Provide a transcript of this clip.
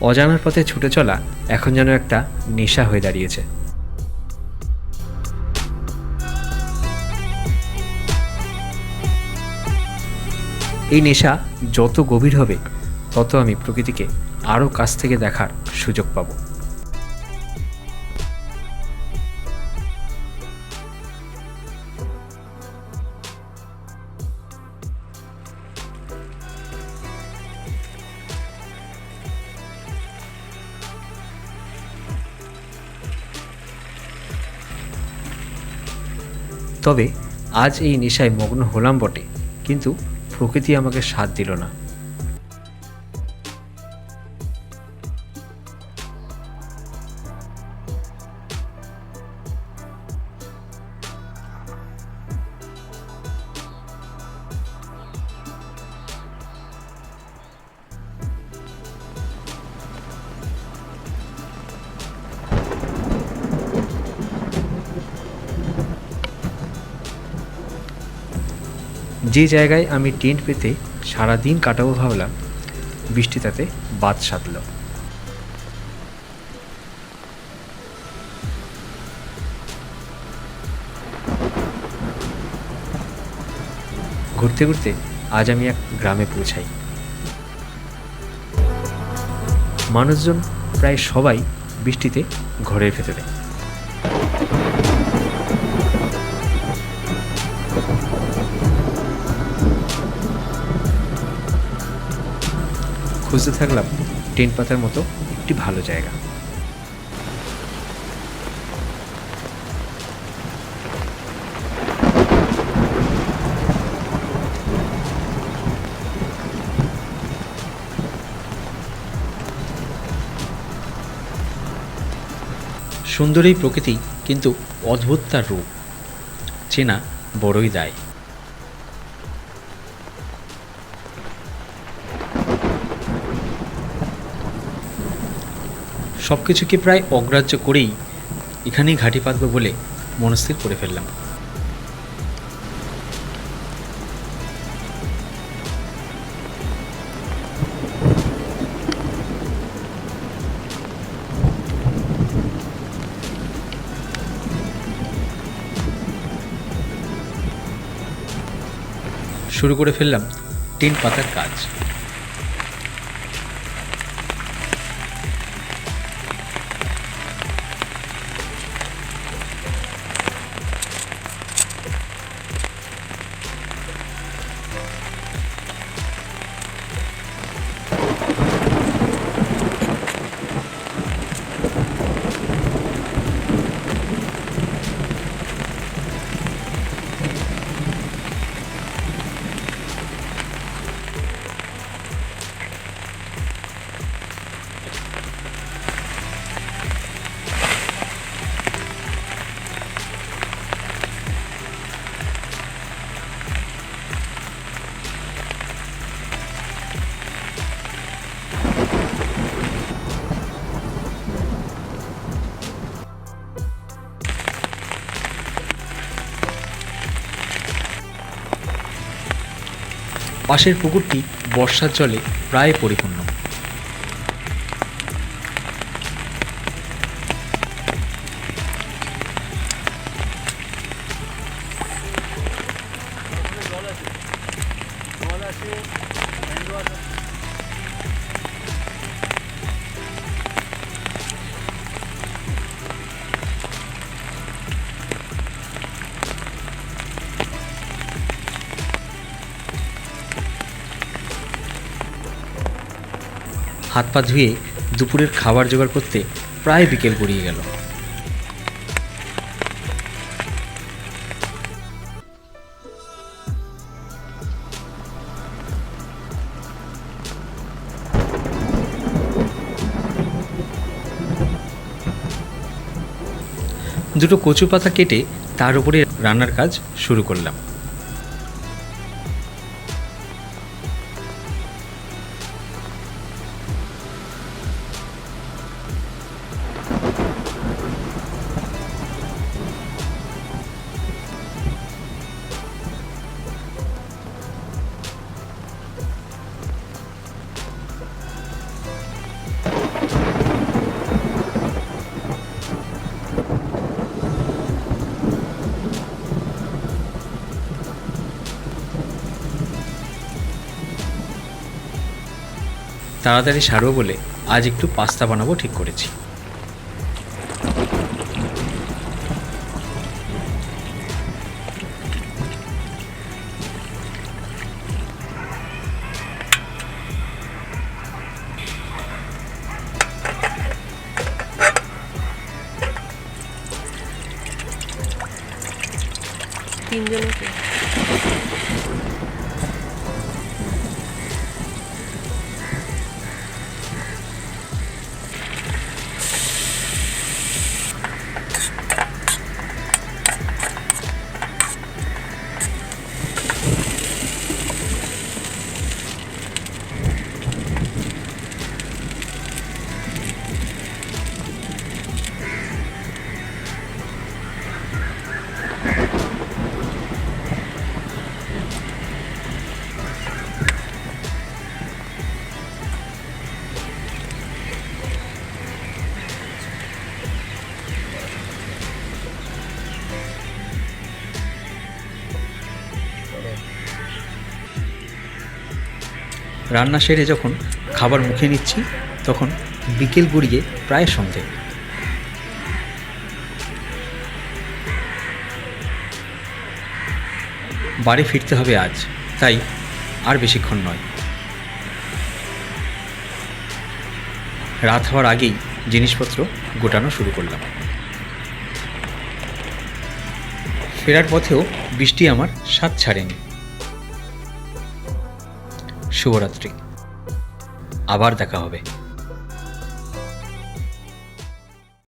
অজানার পথে ছুটে চলা এখন যেন একটা নেশা হয়ে দাঁড়িয়েছে। এই নেশা যত গভীর হবে তত আমি প্রকৃতিকে আরও কাছ থেকে দেখার সুযোগ পাব। তবে আজ এই নেশায় মগ্ন হলাম বটে, কিন্তু প্রকৃতি আমাকে সাথ দিল না। যে জায়গায় আমি টেন্ট পেতে সারাদিন কাটাবো ভাবলাম, বৃষ্টি তাতে বাদ সাধল। ঘুরতে ঘুরতে আজ আমি এক গ্রামে পৌঁছাই। মানুষজন প্রায় সবাই বৃষ্টিতে ঘরের ভেতরে। খুঁজতে থাকলাম টেন্ট পাতার মতো একটি ভালো জায়গা। সুন্দর এই প্রকৃতি, কিন্তু অদ্ভুত তার রূপ, চেনা বড়ই দায়। সব কিছুকে প্রায় অগ্রাহ্য করেই এখানেই ঘাঁটি পাতব বলে মনস্থির করে ফেললাম। শুরু করে ফেললাম টেন্ট পাতার কাজ। পাশের পুকুরটি বর্ষার জলে প্রায় পরিপূর্ণ। হাত পা ধুয়ে দুপুরের খাবার জোগাড় করতে প্রায় বিকেল গড়িয়ে গেল। দুটো কচু পাতা কেটে তার উপরে রান্নার কাজ শুরু করলাম। তাড়াতাড়ি সারবো বলে আজ একটু পাস্তা বানাবো ঠিক করেছি। রান্না সেরে যখন খাবার মুখে নিচ্ছি তখন বিকেল গড়িয়ে প্রায় সন্ধে। বাড়ি ফিরতে হবে আজ, তাই আর বেশিক্ষণ নয়। রাত হওয়ার আগেই জিনিসপত্র গোটানো শুরু করলাম। ফেরার পথেও বৃষ্টি আমার সাথ ছাড়েনি। শুভরাত্রি, আবার দেখা হবে।